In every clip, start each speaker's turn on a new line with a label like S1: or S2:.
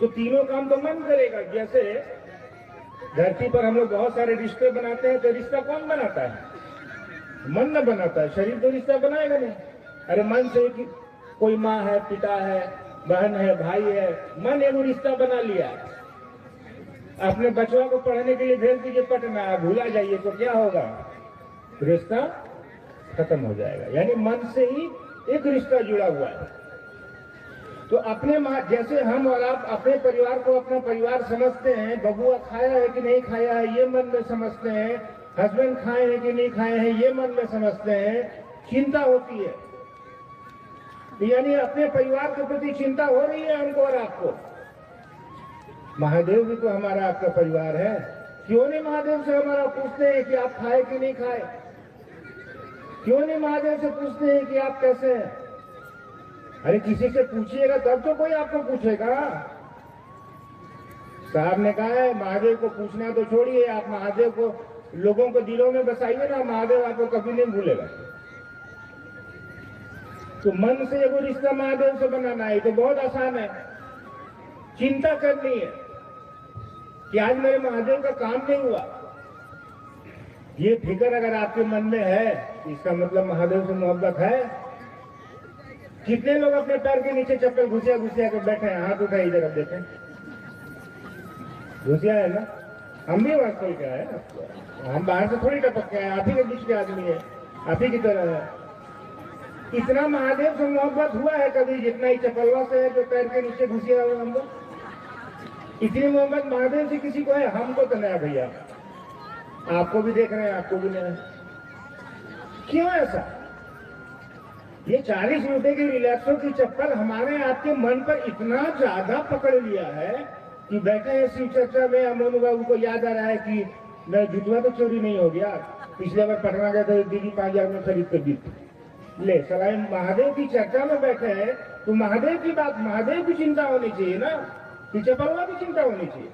S1: तो तीनों काम तो मन करेगा। जैसे धरती पर हम लोग बहुत सारे रिश्ते बनाते हैं, तो रिश्ता कौन बनाता है? मन न बनाता है। शरीर तो रिश्ता बनाएगा नहीं। अरे मन से कि कोई माँ है, पिता है, बहन है, भाई है, मन एगो रिश्ता बना लिया। अपने बच्चों को पढ़ने के लिए भेज दीजिए पटना, भूला जाइए तो क्या होगा? रिश्ता खत्म हो जाएगा। यानी मन से ही एक रिश्ता जुड़ा हुआ है। तो अपने माँ, जैसे हम और आप अपने परिवार को अपना परिवार समझते हैं, बबुआ खाया है कि नहीं खाया है ये मन में समझते हैं, हस्बैंड खाए हैं कि नहीं खाए हैं ये मन में समझते हैं, चिंता होती है। यानी अपने परिवार के प्रति चिंता हो रही है हमको और आपको। महादेव भी तो हमारा आपका परिवार है। क्यों नहीं महादेव से हमारा पूछते हैं कि आप खाए कि नहीं खाए? क्यों नहीं महादेव से पूछते हैं कि आप कैसे हैं? अरे किसी से पूछिएगा तब तो कोई आपको पूछेगा। साहब ने कहा है महादेव को पूछना तो छोड़िए, आप महादेव को लोगों को दिलों में बसाइए ना, महादेव आपको कभी नहीं भूलेगा। तो मन से एगो रिश्ता महादेव से बनाना है तो बहुत आसान है। चिंता करनी है कि आज मेरे महादेव का काम नहीं हुआ। ये फिक्र अगर आपके मन में है, इसका मतलब महादेव से मोहब्बत है। कितने लोग अपने पैर के नीचे चप्पल घुसिया घुसिया कर बैठे हैं? हाथ उठाइए जरा देखें। घुसिया है ना? हम भी वहां खोल के आए, हम बाहर से थोड़ी टपक के आए। आप ही के बीच के आदमी है, आप ही की तरह है। इतना महादेव से मोहब्बत हुआ है कभी जितना ही चपलवा से है जो पैर के नीचे घुसिया हुआ हमको? इतनी मोहब्बत महादेव से किसी को है? हमको तो नया भैया, आपको भी देख रहे हैं, आपको भी नया। क्यों ऐसा? ये 40 रुपए की रिलैक्सो की चप्पल हमारे आपके मन पर इतना ज्यादा पकड़ लिया है कि बैठे हैं शिव चर्चा में, अमोनू बाबू को याद आ रहा है कि मैं जुटवा तो चोरी नहीं हो गया, पिछले बार पटना गया था दीदी 5,000 में खरीद कर दी। ले सलाह महादेव की चर्चा में बैठे हैं तो महादेव की बात, महादेव की चिंता होनी चाहिए ना, कि चपलवा की चिंता होनी चाहिए।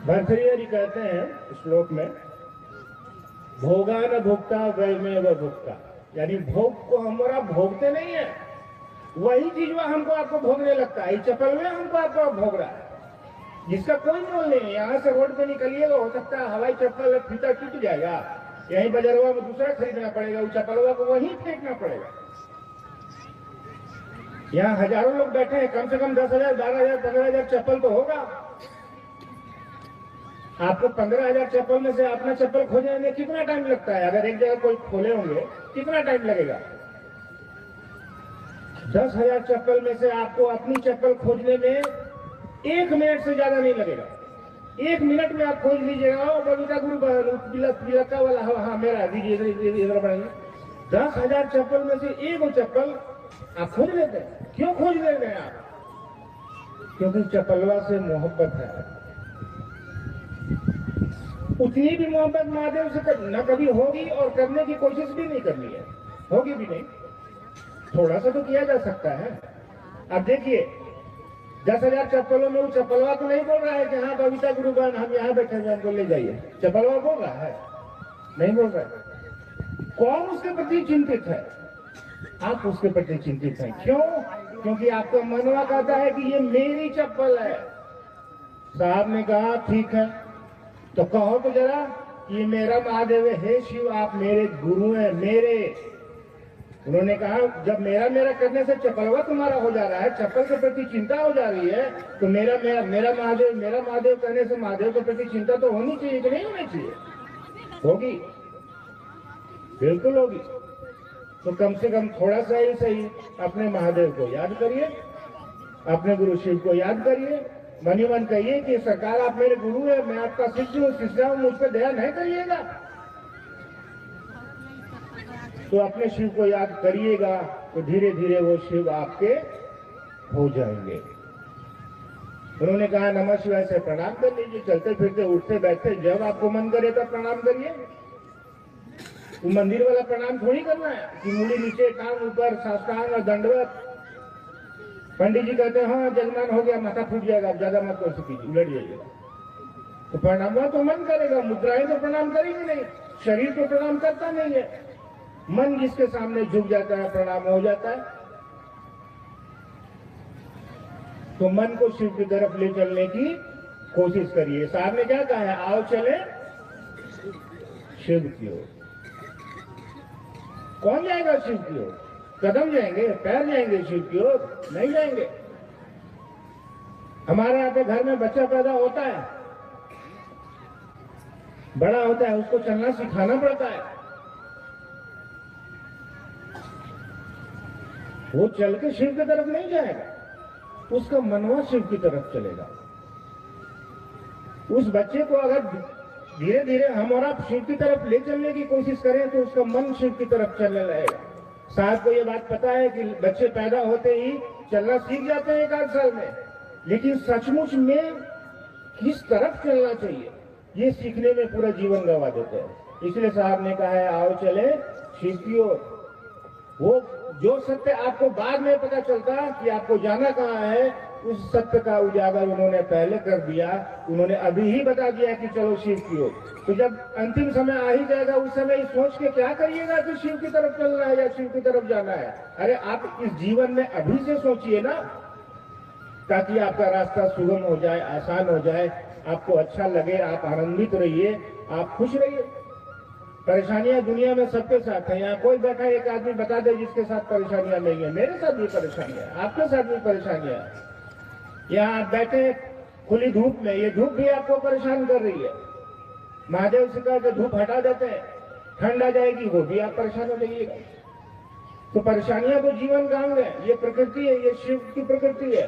S1: भर्तृहरि कहते हैं श्लोक में, भोगा न भोक्ता वै में व भोक्ता, यानी भोग को हमारा भोगते नहीं है, वही चीज वह हमको आपको भोगने लगता है। चप्पल में हमको आपको भोग रहा है जिसका कोई मोल नहीं है। यहाँ से रोड पे निकलिएगा, हो सकता है हवाई चप्पल फीता टूट जाएगा, यहीं बाजारवा में दूसरा खरीदना पड़ेगा, उस चप्पलवा को वहीं फेंकना पड़ेगा। यहाँ हजारों लोग बैठे हैं, कम से कम 10,000, 12,000, 15,000 चप्पल तो होगा। आपको 15,000 चप्पल में से अपना चप्पल खोजने में कितना टाइम लगता है? अगर एक जगह कोई खोले होंगे कितना टाइम लगेगा? 10,000 चप्पल में से आपको अपनी चप्पल खोजने में 1 मिनट से ज्यादा नहीं लगेगा। 1 मिनट में आप खोज लीजिएगा। बबीता गुरु पिलक्का वाला, हाँ मेरा दीजिए इधर बढ़ाइए। 10,000 चप्पल में से एक चप्पल आप खोज लेते हैं। क्यों खोज ले रहे हैं आप? क्योंकि चप्पलवा से मोहब्बत है। उतनी भी मोहब्बत महादेव से न कभी होगी और करने की कोशिश भी नहीं करनी है, होगी भी नहीं। थोड़ा सा तो किया जा सकता है। अब देखिए 10,000 चप्पलों में वो चप्पलवा तो नहीं बोल रहा है कि हाँ बबीता गुरु बहन हम यहाँ बैठे हैं हमको ले जाइए। चप्पलवा बोल रहा है? नहीं बोल रहा है। कौन उसके प्रति चिंतित है? आप उसके प्रति चिंतित हैं। क्यों? क्योंकि आपका मनवा कहता है कि ये मेरी चप्पल है। साहब ने कहा ठीक है तो कहो तो जरा, ये मेरा महादेव है। हे शिव आप मेरे गुरु हैं, मेरे। उन्होंने कहा जब मेरा मेरा करने से चप्पलवा तुम्हारा हो जा रहा है, चप्पल के प्रति चिंता हो जा रही है, तो मेरा महादेव करने से महादेव के प्रति चिंता तो होनी चाहिए कि नहीं होनी चाहिए? होगी, बिल्कुल होगी। तो कम से कम थोड़ा सा ही सही अपने महादेव को याद करिए, अपने गुरु शिव को याद करिए। मनी मन कहिए कि सरकार आप मेरे गुरु है, मैं आपका शिष्य हूँ, शिष्या हूँ, मुझ पर दया नहीं करिएगा। तो अपने शिव को याद करिएगा तो धीरे धीरे वो शिव आपके हो जाएंगे। उन्होंने कहा नमः शिवाय से प्रणाम कर लीजिए, चलते फिरते उठते बैठते जब आपको मन करे तब प्रणाम करिए। तो मंदिर वाला प्रणाम थोड़ी करना है कि मुड़ी नीचे कान ऊपर साष्टांग और दंडवत। पंडित जी कहते हैं हाँ जजमान हो गया, माथा फूट जाएगा, ज्यादा मत कर कीजिए, उलट जाइएगा। तो प्रणाम तो मन करेगा, मुद्राएं तो प्रणाम करेगी नहीं, शरीर तो प्रणाम करता नहीं है। मन जिसके सामने झुक जाता है प्रणाम हो जाता है। तो मन को शिव की तरफ ले चलने की कोशिश करिए। साहब ने क्या कहा है, आओ चले शिव की ओर। कौन जाएगा शिव की ओर? कदम जाएंगे, पैर जाएंगे शिव की ओर? नहीं जाएंगे। हमारे यहाँ पे घर में बच्चा पैदा होता है, बड़ा होता है, उसको चलना सिखाना पड़ता है। वो चल के शिव की तरफ नहीं जाएगा, उसका मनवा शिव की तरफ चलेगा। उस बच्चे को अगर धीरे धीरे हम और आप शिव की तरफ ले चलने की कोशिश करें तो उसका मन शिव की तरफ चलने लगेगा। साहब को ये बात पता है कि बच्चे पैदा होते ही चलना सीख जाते हैं 1 साल में, लेकिन सचमुच में किस तरफ चलना चाहिए ये सीखने में पूरा जीवन गंवा देते हैं। इसलिए साहब ने कहा है, आओ चले शिव की ओर। वो जो सत्य आपको बाद में पता चलता कि आपको जाना कहाँ है, उस सत्य का उजागर उन्होंने पहले कर दिया। उन्होंने अभी ही बता दिया कि चलो शिव की ओर। तो जब अंतिम समय आ ही जाएगा, उस समय सोच के क्या करिएगा कि शिव की तरफ चलना है या शिव की तरफ जाना है? अरे आप इस जीवन में अभी से सोचिए ना, ताकि आपका रास्ता सुगम हो जाए, आसान हो जाए, आपको अच्छा लगे, आप आनंदित रहिए, आप खुश रहिए। परेशानियां दुनिया में सबके साथ है। यहाँ कोई बैठा एक आदमी बता दे जिसके साथ परेशानियां नहीं है। मेरे साथ भी परेशानियां, आपके साथ भी परेशानियां। यहाँ आप बैठे खुली धूप में, ये धूप भी आपको परेशान कर रही है। महादेव से कहा कि धूप हटा देते हैं, ठंड आ जाएगी, वो भी आप परेशान हो जाइएगा। तो परेशानियां तो जीवन का अंग है, ये प्रकृति है, ये शिव की प्रकृति है।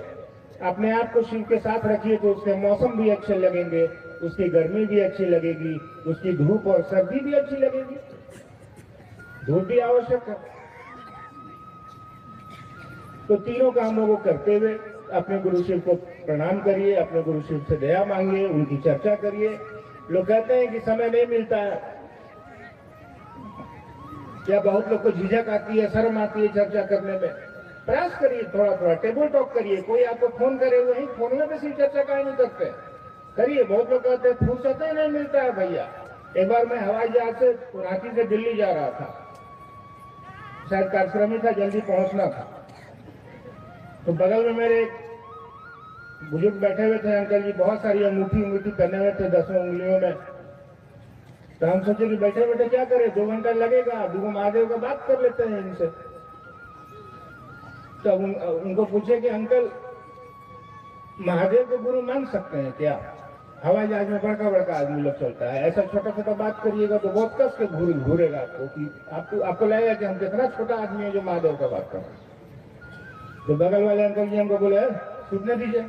S1: अपने आप को शिव के साथ रखिए तो उसके मौसम भी अच्छे लगेंगे, उसकी गर्मी भी अच्छी लगेगी, उसकी धूप और सर्दी भी अच्छी लगेगी। धूप भी आवश्यक है। तो तीनों कामों को करते हुए अपने गुरु शिव को प्रणाम करिए, अपने गुरु शिव से दया मांगिए, उनकी चर्चा करिए। लोग कहते हैं कि समय नहीं मिलता है, क्या बहुत लोग को झिझक आती है, शर्म आती है चर्चा करने में। प्रयास करिए, थोड़ा थोड़ा टेबल टॉक करिए। कोई आपको फोन करे, वही फोन में किसी चर्चा काहे नहीं करते, करिए। बहुत लोग कहते हैं फुर्सत ही नहीं मिलता है भैया। एक बार मैं हवाई जहाज से रांची से दिल्ली जा रहा था, शायद कार्यक्रम ही था, जल्दी पहुंचना था। तो बगल में मेरे बुजुर्ग बैठे हुए थे, अंकल जी, बहुत सारी अंगूठी अंगूठी पहने हुए थे 10 उंगलियों में। तो हम सोचे कि बैठे बैठे क्या करें, 2 घंटा लगेगा, 2 महादेव का बात कर लेते हैं इनसे। तो उनको पूछे कि अंकल, महादेव को गुरु मान सकते हैं क्या? हवाई जहाज में बड़का बड़का आदमी लोग चलता है, ऐसा छोटा छोटा बात करिएगा तो बहुत कस के घूरेगा आपको, कि आपको लगेगा कि हम कितना छोटा आदमी है जो महादेव का बात कर रहे हैं। तो बगल वाले अंकल जी हमको बोले, सुनने दीजिए।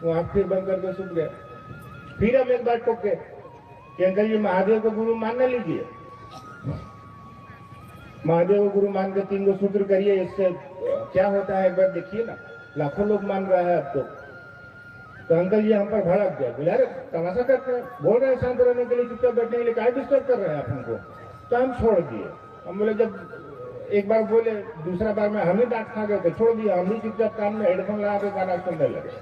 S1: वो आंख फिर बंद करके सुन गए। फिर हम एक बार टोके कि अंकल जी, महादेव को गुरु मान न लीजिए, महादेव को गुरु मान के 3 गो सूत्र करिए, इससे क्या होता है एक बार देखिए ना। लाखों लोग मान रहा है अब तो अंकल जी हम पर भड़क गए, बोले अरे तमाशा करते हैं, बोल रहे हैं शांत रहने के लिए, चुपचाप बैठने के लिए, क्या डिस्टर्ब कर रहे हैं आप हमको? तो हम छोड़ दिए। हम बोले, जब एक बार बोले, दूसरा बार में हम ही डांट खा गए तो छोड़ दिया। हम ही चुपचाप कान में हेडफोन लगा के गाना सुनने लगे।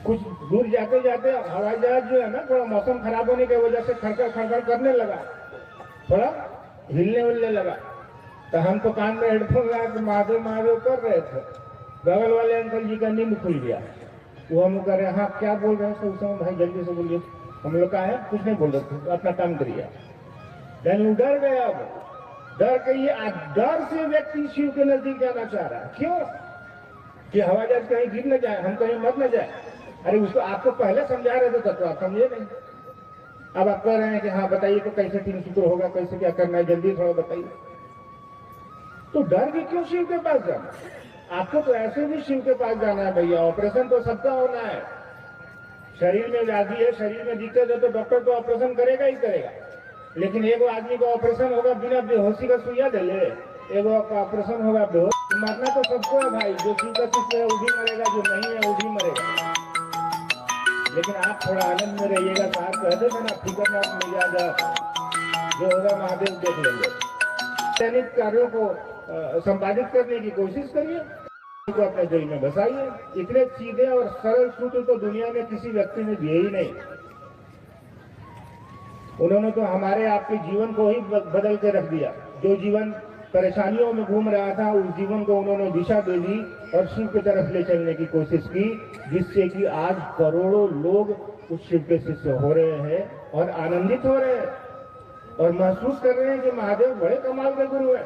S1: कुछ दूर जाते जाते हवाई जहाज जो है ना, थोड़ा मौसम खराब होने की वजह से खड़खड़ खड़खड़ करने लगा, थोड़ा हिलने उलने लगा। तो हम तो कान में हेडफोन लगा के महादेव महादेव कर रहे थे। बगल वाले अंकल जी का नींद खुल गया। वो हम कह रहे, हाँ क्या बोल रहे हैं? उस समय भाई जल्दी से बोलिए। हम लोग कहा है कुछ नहीं बोल रहे थे, अपना काम करिए। लेकिन डर गया। अब डर के ये डर से व्यक्ति शिव के नजदीक जाना चाह रहा है। क्यों? कि हवाई जहाज कहीं गिर न जाए, हम कहीं मर न जाए। अरे उसको आपको पहले समझा रहे थे तो आप समझे नहीं। अब आप कह रहे हैं कि हाँ बताइए तो कैसे 3 सूत्र होगा, कैसे क्या करना है, जल्दी थोड़ा बताइए। तो डर के क्यों शिव के पास जाना? आपको तो ऐसे भी शिव के पास जाना है भैया। ऑपरेशन तो सबका होना है। शरीर में व्याधि है, शरीर में दिक्कत है, तो डॉक्टर तो ऑपरेशन करेगा ही करेगा। लेकिन एगो आदमी का ऑपरेशन होगा बिना बेहोशी का सुइया दे ले, एगो का ऑपरेशन होगा बेहोश। मरना तो सबको है भाई, जो शिव का शिष्य है वो भी मरेगा, जो नहीं है वो भी मरेगा। लेकिन आप थोड़ा आनंद में रहिएगा। साहब कह देते ना, फिक्र ना मिजाज, जो होगा महादेव देख लेंगे। दैनिक कार्यों को संपादित करने की कोशिश करिए, को अपने दिल में बसाइए। इतने सीधे और सरल सूत्र तो दुनिया में किसी व्यक्ति ने दिए ही नहीं। उन्होंने तो हमारे आपके जीवन को ही बदल के रख दिया। जो जीवन परेशानियों में घूम रहा था, उस जीवन को उन्होंने दिशा दे दी और शिव की तरफ ले चलने की कोशिश की, जिससे कि आज करोड़ों लोग उस शिव के शिष्य हो रहे हैं और आनंदित हो रहे हैं और महसूस कर रहे हैं कि महादेव बड़े कमाल के गुरु है।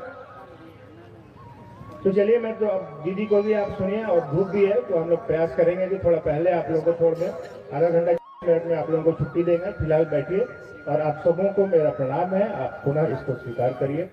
S1: तो चलिए, मैं तो अब दीदी को भी आप सुनिए, और धूप भी है तो हम लोग प्रयास करेंगे कि थोड़ा पहले आप लोगों को छोड़ दें। आधा घंटा मिनट में आप लोगों को छुट्टी देंगे। फिलहाल बैठिए और आप सबों को मेरा प्रणाम है, आप पुनः इसको स्वीकार करिए।